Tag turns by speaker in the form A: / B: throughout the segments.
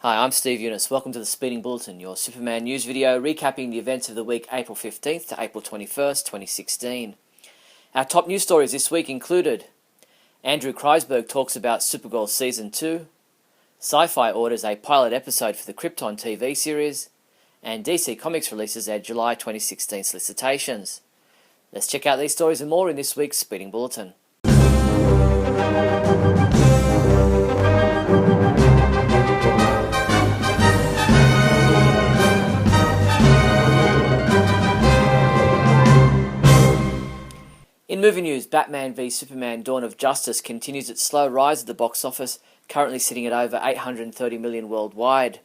A: Hi, I'm Steve Younis. Welcome to the Speeding Bulletin, your Superman news video recapping the events of the week April 15th to April 21st, 2016. Our top news stories this week included Andrew Kreisberg talks about Supergirl Season 2, Syfy orders a pilot episode for the Krypton TV series, and DC Comics releases their July 2016 solicitations. Let's check out these stories and more in this week's Speeding Bulletin. In movie news, Batman v Superman Dawn of Justice continues its slow rise at the box office, currently sitting at over $830 million worldwide.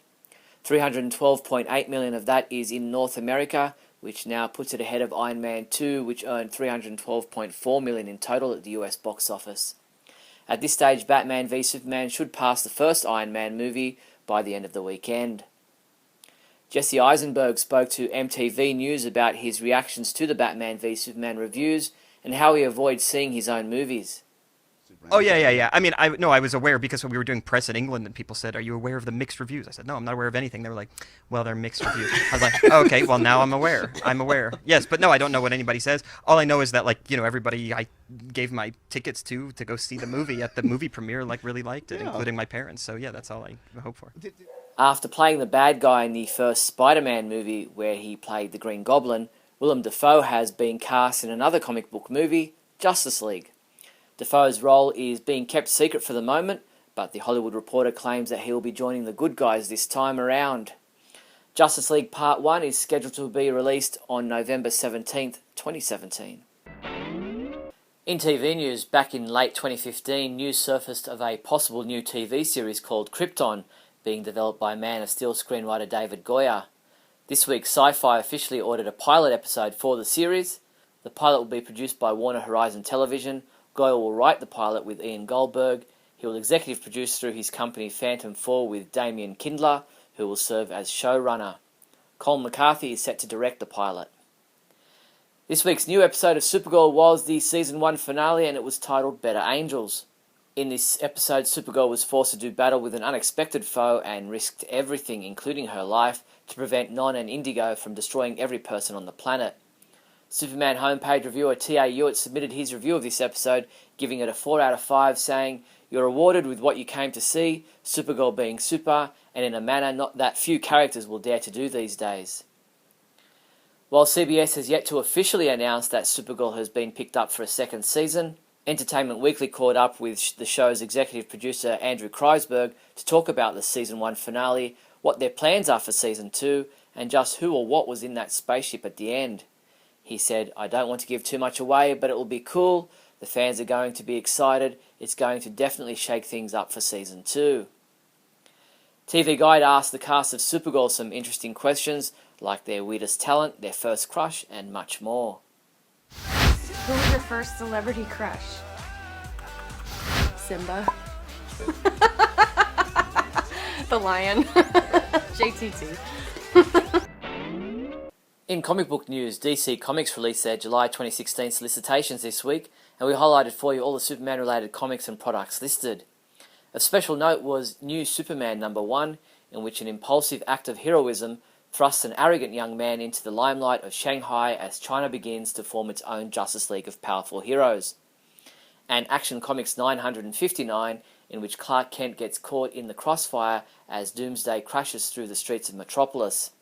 A: $312.8 million of that is in North America, which now puts it ahead of Iron Man 2, which earned $312.4 million in total at the US box office. At this stage, Batman v Superman should pass the first Iron Man movie by the end of the weekend. Jesse Eisenberg spoke to MTV News about his reactions to the Batman v Superman reviews and how he avoids seeing his own movies.
B: Oh, yeah. I mean, I was aware because when we were doing press in England and people said, "Are you aware of the mixed reviews?" I said, "No, I'm not aware of anything." They were like, "Well, they're mixed reviews." I was like, oh, "Okay, well, now I'm aware. I'm aware." Yes, but no, I don't know what anybody says. All I know is that, everybody I gave my tickets to go see the movie at the movie premiere, really liked it, including my parents. So, yeah, that's all I hope for.
A: After playing the bad guy in the first Spider-Man movie, where he played the Green Goblin, Willem Dafoe has been cast in another comic book movie, Justice League. Dafoe's role is being kept secret for the moment, but The Hollywood Reporter claims that he will be joining the good guys this time around. Justice League Part 1 is scheduled to be released on November 17th, 2017. In TV news, back in late 2015, news surfaced of a possible new TV series called Krypton, being developed by Man of Steel screenwriter David Goyer. This week, Syfy officially ordered a pilot episode for the series. The pilot will be produced by Warner Horizon Television. Goyer will write the pilot with Ian Goldberg. He will executive produce through his company Phantom 4 with Damien Kindler, who will serve as showrunner. Colin McCarthy is set to direct the pilot. This week's new episode of Supergirl was the Season 1 finale, and it was titled Better Angels. In this episode, Supergirl was forced to do battle with an unexpected foe and risked everything, including her life, to prevent Non and Indigo from destroying every person on the planet. Superman homepage reviewer T.A. Hewitt submitted his review of this episode, giving it a 4 out of 5, saying, "You're rewarded with what you came to see, Supergirl being super, and in a manner not that few characters will dare to do these days." While CBS has yet to officially announce that Supergirl has been picked up for a second season, Entertainment Weekly caught up with the show's executive producer Andrew Kreisberg to talk about the Season 1 finale, what their plans are for Season 2, and just who or what was in that spaceship at the end. He said, "I don't want to give too much away, but it will be cool. The fans are going to be excited. It's going to definitely shake things up for Season 2. TV Guide asked the cast of Supergirl some interesting questions, like their weirdest talent, their first crush, and much more.
C: Who was your first celebrity crush? Simba. The lion. JTT.
A: In comic book news, DC Comics released their July 2016 solicitations this week, and we highlighted for you all the Superman-related comics and products listed. Of special note was New Superman #1, in which an impulsive act of heroism thrusts an arrogant young man into the limelight of Shanghai as China begins to form its own Justice League of powerful heroes. And Action Comics 959, in which Clark Kent gets caught in the crossfire as Doomsday crashes through the streets of Metropolis.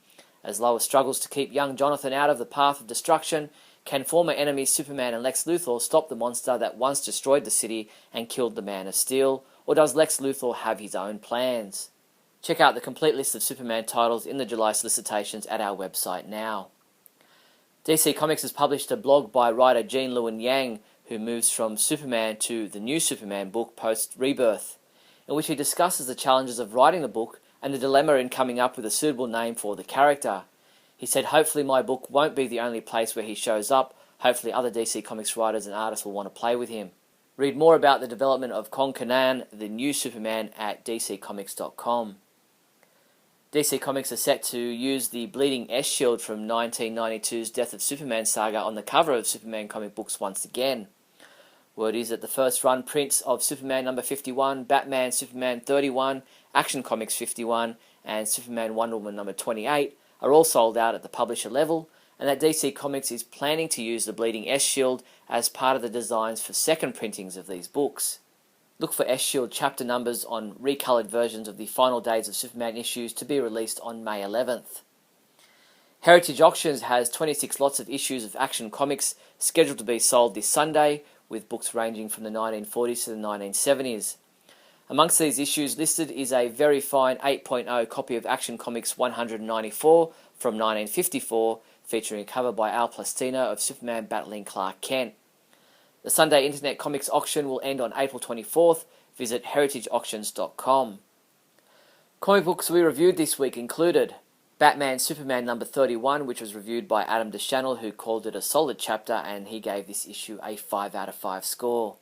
A: As Lois struggles to keep young Jonathan out of the path of destruction, can former enemies Superman and Lex Luthor stop the monster that once destroyed the city and killed the Man of Steel, or does Lex Luthor have his own plans? Check out the complete list of Superman titles in the July solicitations at our website now. DC Comics has published a blog by writer Jean Lewin Yang, who moves from Superman to the New Superman book post-Rebirth, in which he discusses the challenges of writing the book and the dilemma in coming up with a suitable name for the character. He said, "Hopefully my book won't be the only place where he shows up. Hopefully other DC Comics writers and artists will want to play with him." Read more about the development of Kong Kanan, the new Superman, at dccomics.com. DC Comics are set to use the bleeding S shield from 1992's Death of Superman saga on the cover of Superman comic books once again. Word is that the first run prints of Superman number 51, Batman Superman 31, Action Comics 51, and Superman Wonder Woman number 28 are all sold out at the publisher level, and that DC Comics is planning to use the Bleeding S-Shield as part of the designs for second printings of these books. Look for S-Shield chapter numbers on recoloured versions of the final Days of Superman issues to be released on May 11th. Heritage Auctions has 26 lots of issues of Action Comics scheduled to be sold this Sunday, with books ranging from the 1940s to the 1970s. Amongst these issues listed is a very fine 8.0 copy of Action Comics 194 from 1954, featuring a cover by Al Plastina of Superman battling Clark Kent. The Sunday Internet Comics auction will end on April 24th. Visit heritageauctions.com. Comic books we reviewed this week included Batman Superman number 31, which was reviewed by Adam DeChannel, who called it a solid chapter, and he gave this issue a 5 out of 5 score.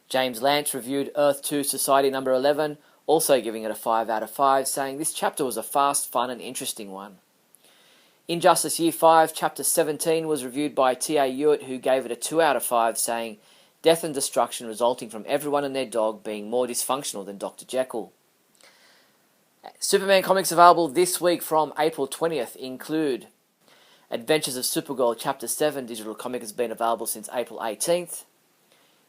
A: James Lance reviewed Earth 2 Society number 11, also giving it a 5 out of 5, saying this chapter was a fast, fun and interesting one. Injustice Year 5, Chapter 17 was reviewed by T.A. Hewitt, who gave it a 2 out of 5, saying death and destruction resulting from everyone and their dog being more dysfunctional than Dr. Jekyll. Superman comics available this week from April 20th include Adventures of Supergirl Chapter 7 digital comic has been available since April 18th.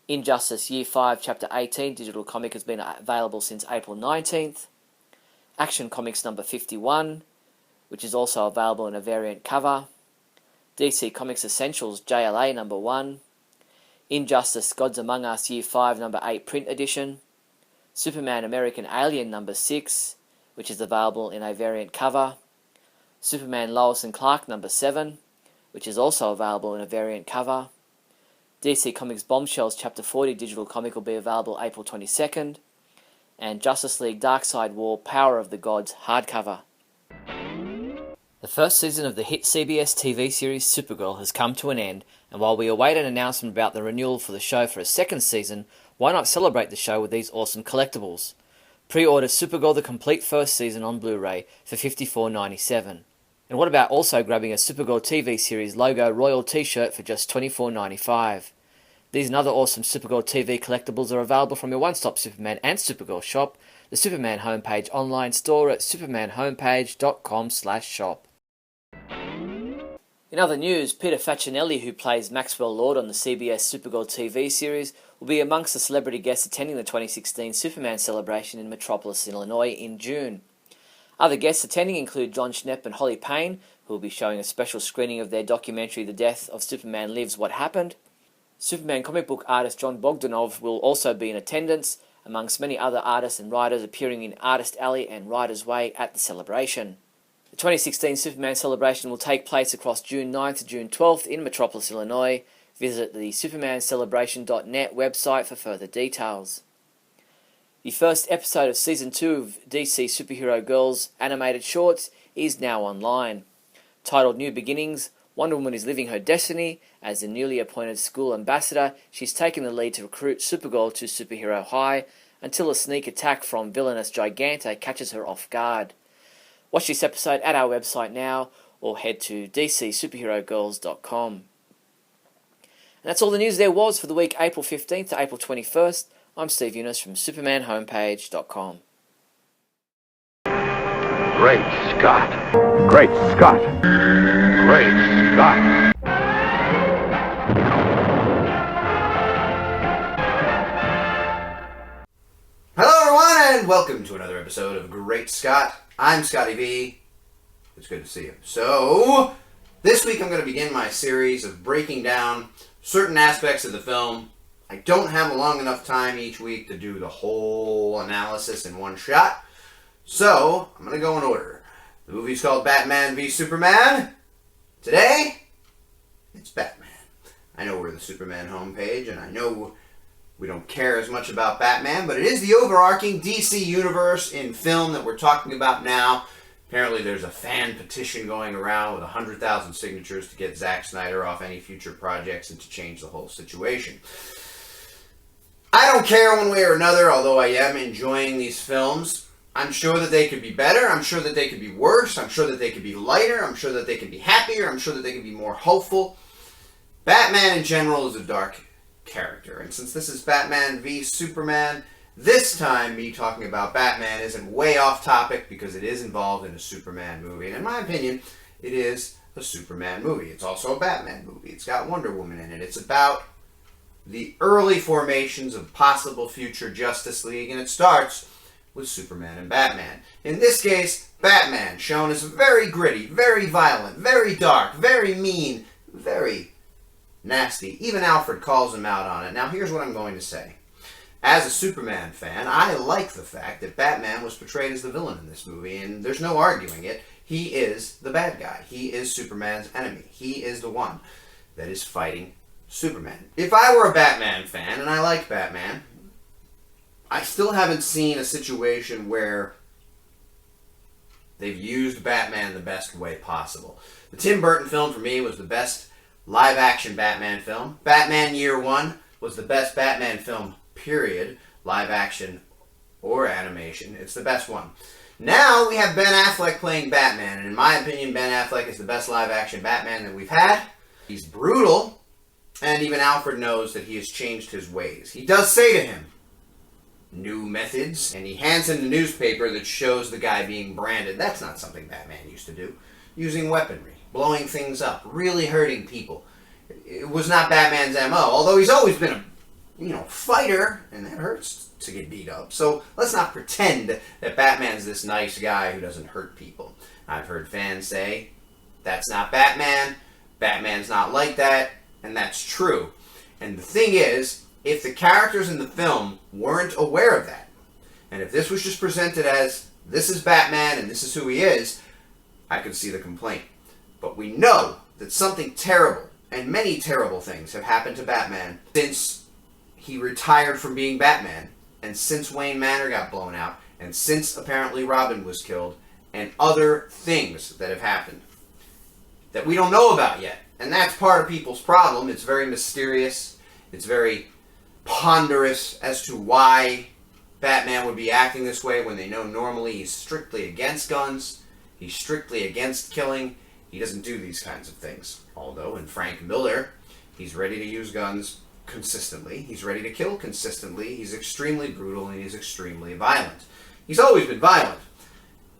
A: Injustice Year 5 Chapter 18 digital comic has been available since April 19th. Action Comics number 51, which is also available in a variant cover. DC Comics Essentials JLA number 1. Injustice Gods Among Us Year 5 number 8 print edition. Superman American Alien number 6, which is available in a variant cover. Superman Lois and Clark number 7, which is also available in a variant cover. DC Comics Bombshells Chapter 40 digital comic will be available April 22nd. And Justice League Darkseid War Power of the Gods hardcover. The first season of the hit CBS TV series Supergirl has come to an end, and while we await an announcement about the renewal for the show for a second season, why not celebrate the show with these awesome collectibles? Pre-order Supergirl the complete first season on Blu-ray for $54.97. And what about also grabbing a Supergirl TV series logo Royal t-shirt for just $24.95? These and other awesome Supergirl TV collectibles are available from your one-stop Superman and Supergirl shop, the Superman homepage online store at supermanhomepage.com/shop. In other news, Peter Facinelli, who plays Maxwell Lord on the CBS Supergirl TV series, will be amongst the celebrity guests attending the 2016 Superman celebration in Metropolis, Illinois in June. Other guests attending include John Schnepp and Holly Payne, who will be showing a special screening of their documentary The Death of Superman Lives What Happened. Superman comic book artist John Bogdanov will also be in attendance, amongst many other artists and writers appearing in Artist Alley and Writer's Way at the celebration. The 2016 Superman celebration will take place across June 9th to June 12th in Metropolis, Illinois. Visit the supermancelebration.net website for further details. The first episode of Season 2 of DC Superhero Girls animated shorts is now online. Titled New Beginnings, Wonder Woman is living her destiny. As the newly appointed school ambassador, she's taken the lead to recruit Supergirl to Superhero High until a sneak attack from villainous Giganta catches her off guard. Watch this episode at our website now or head to dcsuperherogirls.com. And that's all the news there was for the week April 15th to April 21st. I'm Steve Younis from supermanhomepage.com.
D: Great Scott! Great Scott! Great Scott!
E: Hello everyone and welcome to another episode of Great Scott. I'm Scotty V. It's good to see you. So, this week I'm going to begin my series of breaking down certain aspects of the film. I don't have a long enough time each week to do the whole analysis in one shot. So, I'm going to go in order. The movie's called Batman v Superman. Today, it's Batman. I know we're the Superman homepage, and I know we don't care as much about Batman, but it is the overarching DC universe in film that we're talking about now. Apparently there's a fan petition going around with 100,000 signatures to get Zack Snyder off any future projects and to change the whole situation. I don't care one way or another, although I am enjoying these films. I'm sure that they could be better. I'm sure that they could be worse. I'm sure that they could be lighter. I'm sure that they could be happier. I'm sure that they could be more hopeful. Batman in general is a dark character. And since this is Batman v Superman, this time me talking about Batman isn't way off topic because it is involved in a Superman movie. And in my opinion, it is a Superman movie. It's also a Batman movie. It's got Wonder Woman in it. It's about the early formations of possible future Justice League, and it starts with Superman and Batman. In this case, Batman, shown as very gritty, very violent, very dark, very mean, very nasty. Even Alfred calls him out on it. Now here's what I'm going to say. As a Superman fan, I like the fact that Batman was portrayed as the villain in this movie, and there's no arguing it. He is the bad guy. He is Superman's enemy. He is the one that is fighting Superman. If I were a Batman fan, and I like Batman, I still haven't seen a situation where they've used Batman the best way possible. The Tim Burton film, for me, was the best live-action Batman film. Batman Year One was the best Batman film, period. Live-action or animation. It's the best one. Now we have Ben Affleck playing Batman, and in my opinion, Ben Affleck is the best live-action Batman that we've had. He's brutal, and even Alfred knows that he has changed his ways. He does say to him, new methods, and he hands him the newspaper that shows the guy being branded. That's not something Batman used to do. Using weaponry, blowing things up, really hurting people. It was not Batman's MO, although he's always been a fighter, and that hurts to get beat up. So let's not pretend that Batman's this nice guy who doesn't hurt people. I've heard fans say, that's not Batman, Batman's not like that, and that's true. And the thing is, if the characters in the film weren't aware of that, and if this was just presented as, this is Batman and this is who he is, I could see the complaint. But we know that something terrible, and many terrible things, have happened to Batman since he retired from being Batman, and since Wayne Manor got blown out, and since apparently Robin was killed, and other things that have happened that we don't know about yet. And that's part of people's problem. It's very mysterious. It's very ponderous as to why Batman would be acting this way when they know normally he's strictly against guns. He's strictly against killing. He doesn't do these kinds of things. Although in Frank Miller, he's ready to use guns consistently. He's ready to kill consistently. He's extremely brutal and he's extremely violent. He's always been violent.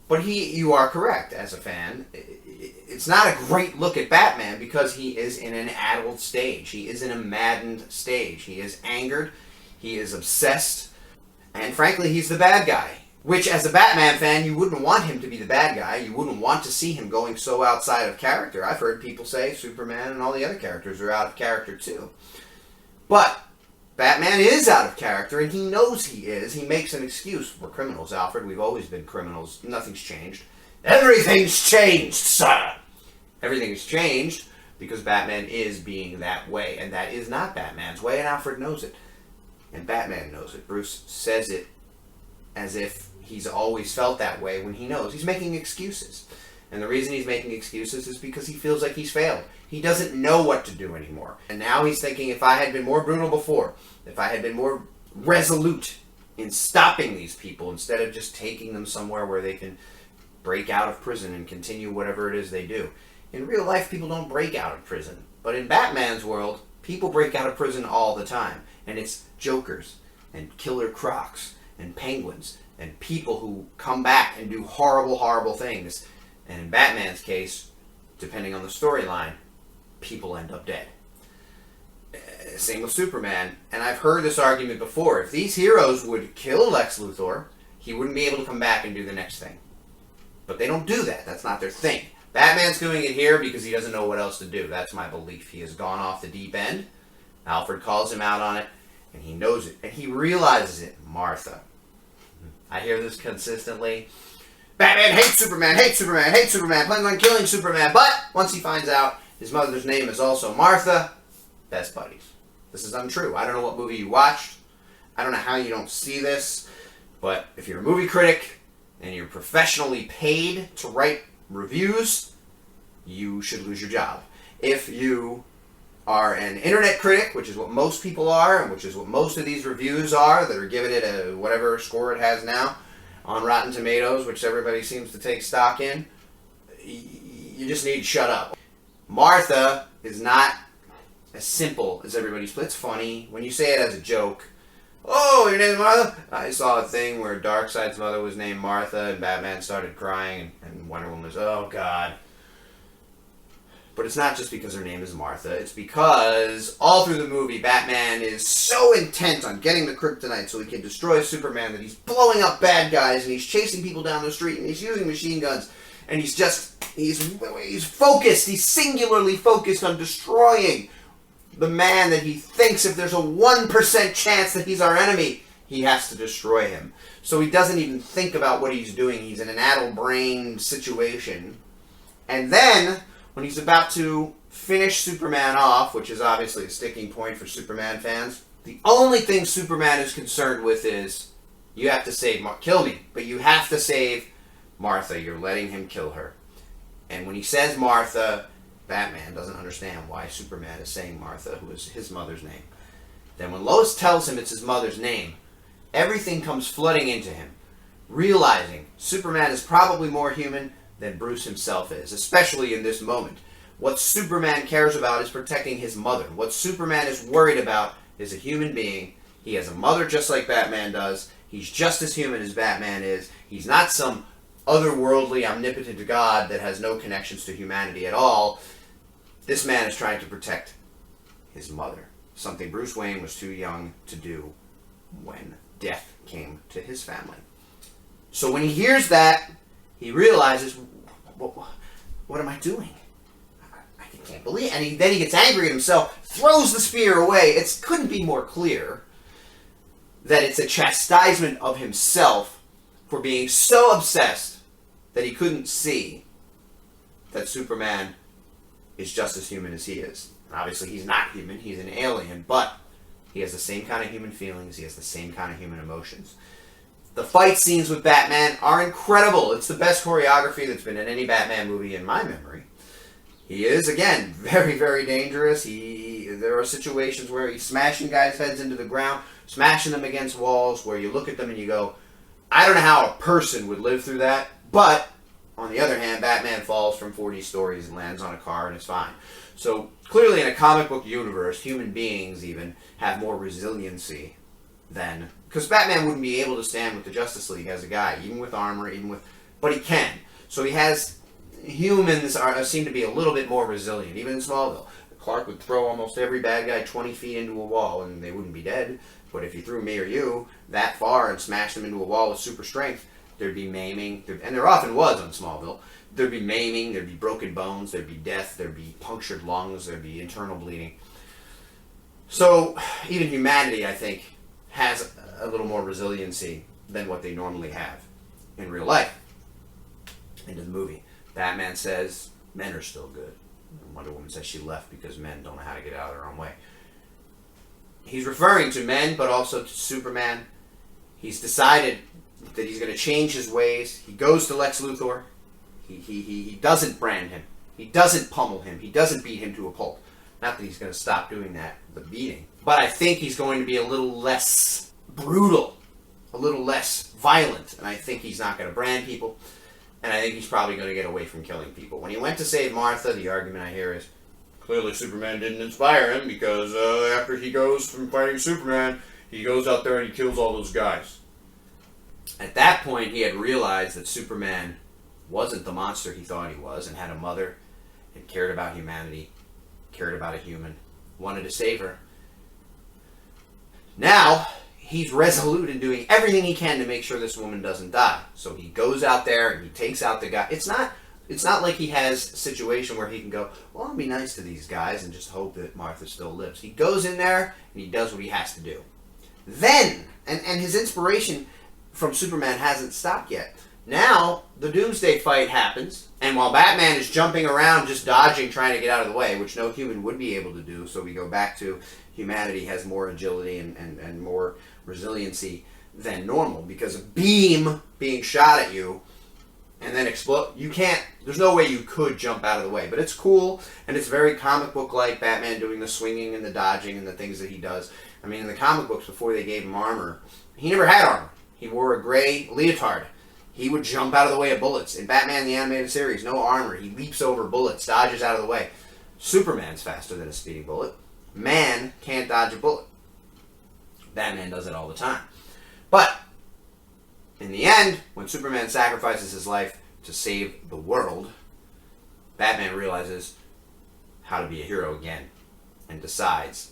E: But you are correct as a fan. It's not a great look at Batman because he is in an addled stage. He is in a maddened stage. He is angered. He is obsessed. And frankly, he's the bad guy. Which, as a Batman fan, you wouldn't want him to be the bad guy. You wouldn't want to see him going so outside of character. I've heard people say Superman and all the other characters are out of character too. But Batman is out of character, and he knows he is. He makes an excuse. We're criminals, Alfred. We've always been criminals. Nothing's changed. Everything's changed, sir! Everything's changed because Batman is being that way, and that is not Batman's way, and Alfred knows it. And Batman knows it. Bruce says it as if he's always felt that way when he knows. He's making excuses. And the reason he's making excuses is because he feels like he's failed. He doesn't know what to do anymore. And now he's thinking, if I had been more brutal before, if I had been more resolute in stopping these people instead of just taking them somewhere where they can break out of prison and continue whatever it is they do. In real life, people don't break out of prison. But in Batman's world, people break out of prison all the time. And it's Jokers and Killer Crocs and Penguins and people who come back and do horrible, horrible things. And in Batman's case, depending on the storyline, people end up dead. Same with Superman. And I've heard this argument before. If these heroes would kill Lex Luthor, he wouldn't be able to come back and do the next thing. But they don't do that. That's not their thing. Batman's doing it here because he doesn't know what else to do. That's my belief. He has gone off the deep end. Alfred calls him out on it, and he knows it. And he realizes it. Martha. I hear this consistently. Batman hates Superman, hates Superman, hates Superman, plans on killing Superman. But once he finds out his mother's name is also Martha, best buddies. This is untrue. I don't know what movie you watched. I don't know how you don't see this. But if you're a movie critic and you're professionally paid to write reviews, you should lose your job. If you are an internet critic, which is what most people are, and which is what most of these reviews are, that are giving it a whatever score it has now on Rotten Tomatoes, which everybody seems to take stock in, you just need to shut up. Martha is not as simple as everybody's play. It's funny when you say it as a joke. Oh, your name is Martha? I saw a thing where Darkseid's mother was named Martha, and Batman started crying, and Wonder Woman was, oh, God. But it's not just because her name is Martha. It's because all through the movie, Batman is so intent on getting the kryptonite so he can destroy Superman that he's blowing up bad guys, and he's chasing people down the street, and he's using machine guns, and he's focused. He's singularly focused on destroying the man that he thinks if there's a 1% chance that he's our enemy, he has to destroy him. So he doesn't even think about what he's doing. He's in an addle-brained situation. And then, when he's about to finish Superman off, which is obviously a sticking point for Superman fans, the only thing Superman is concerned with is, you have to kill me, but you have to save Martha. You're letting him kill her. And when he says Martha, Batman doesn't understand why Superman is saying Martha, who is his mother's name. Then when Lois tells him it's his mother's name, everything comes flooding into him, realizing Superman is probably more human than Bruce himself is, especially in this moment. What Superman cares about is protecting his mother. What Superman is worried about is a human being. He has a mother just like Batman does. He's just as human as Batman is. He's not some otherworldly, omnipotent God that has no connections to humanity at all. This man is trying to protect his mother, something Bruce Wayne was too young to do when death came to his family. So when he hears that, he realizes, what am I doing? I can't believe it. And then he gets angry at himself, throws the spear away. It couldn't be more clear that it's a chastisement of himself for being so obsessed that he couldn't see that Superman is just as human as he is. And obviously he's not human, he's an alien, but he has the same kind of human feelings, he has the same kind of human emotions. The fight scenes with Batman are incredible. It's the best choreography that's been in any Batman movie in my memory. He is, again, very, very dangerous. There are situations where he's smashing guys' heads into the ground, smashing them against walls, where you look at them and you go, I don't know how a person would live through that, but on the other hand, Batman falls from 40 stories and lands on a car and it's fine. So clearly in a comic book universe, human beings even have more resiliency than... Because Batman wouldn't be able to stand with the Justice League as a guy, even with armor, but he can. So he has... Humans seem to be a little bit more resilient, even in Smallville. Clark would throw almost every bad guy 20 feet into a wall and they wouldn't be dead. But if he threw me or you that far and smashed them into a wall with super strength, there'd be maiming, and there often was on Smallville. There'd be maiming, there'd be broken bones, there'd be death, there'd be punctured lungs, there'd be internal bleeding. So even humanity, I think, has a little more resiliency than what they normally have in real life. Into the movie, Batman says men are still good. Wonder Woman says she left because men don't know how to get out of their own way. He's referring to men, but also to Superman. He's decided that he's going to change his ways. He goes to Lex Luthor. He doesn't brand him. He doesn't pummel him. He doesn't beat him to a pulp. Not that he's going to stop doing that, the beating. But I think he's going to be a little less brutal, a little less violent. And I think he's not going to brand people. And I think he's probably going to get away from killing people. When he went to save Martha, the argument I hear is, clearly Superman didn't inspire him because after he goes from fighting Superman, he goes out there and he kills all those guys. At that point, he had realized that Superman wasn't the monster he thought he was and had a mother and cared about humanity, cared about a human, wanted to save her. Now, he's resolute in doing everything he can to make sure this woman doesn't die. So he goes out there and he takes out the guy. It's not like he has a situation where he can go, well, I'll be nice to these guys and just hope that Martha still lives. He goes in there and he does what he has to do. Then, and his inspiration from Superman hasn't stopped yet. Now, the Doomsday fight happens, and while Batman is jumping around, just dodging, trying to get out of the way, which no human would be able to do, so we go back to humanity has more agility and more resiliency than normal, because a beam being shot at you and then explode, there's no way you could jump out of the way. But it's cool, and it's very comic book-like, Batman doing the swinging and the dodging and the things that he does. I mean, in the comic books, before they gave him armor, he never had armor. He wore a gray leotard. He would jump out of the way of bullets. In Batman the Animated Series, no armor. He leaps over bullets, dodges out of the way. Superman's faster than a speeding bullet. man can't dodge a bullet. Batman does it all the time. But in the end, when Superman sacrifices his life to save the world, Batman realizes how to be a hero again and decides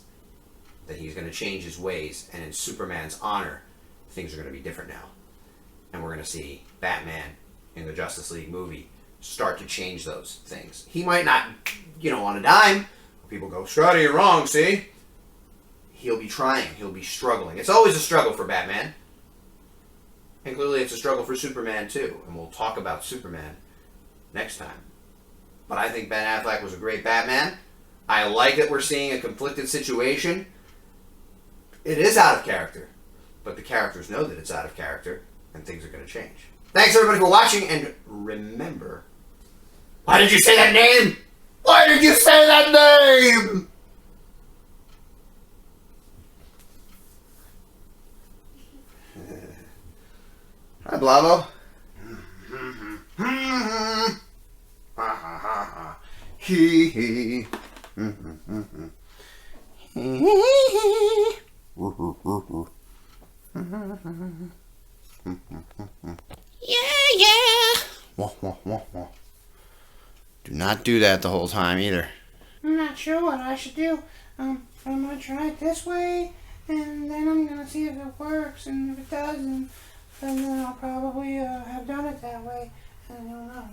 E: that he's going to change his ways, and in Superman's honor, things are going to be different now. And we're going to see Batman in the Justice League movie start to change those things. He might not, on a dime. People go, Scotty, you're wrong, see? He'll be trying. He'll be struggling. It's always a struggle for Batman. And clearly it's a struggle for Superman, too. And we'll talk about Superman next time. But I think Ben Affleck was a great Batman. I like that we're seeing a conflicted situation. It is out of character. But the characters know that it's out of character. And things are going to change. Thanks, everybody, for watching. And remember... Why did you say that name? Why did you say that name? Hi, Blavo. Hee hee. Yeah. Do not do that the whole time either.
F: I'm not sure what I should do. I'm gonna try it this way, and then I'm gonna see if it works, and if it doesn't, then I'll probably have done it that way. I don't know.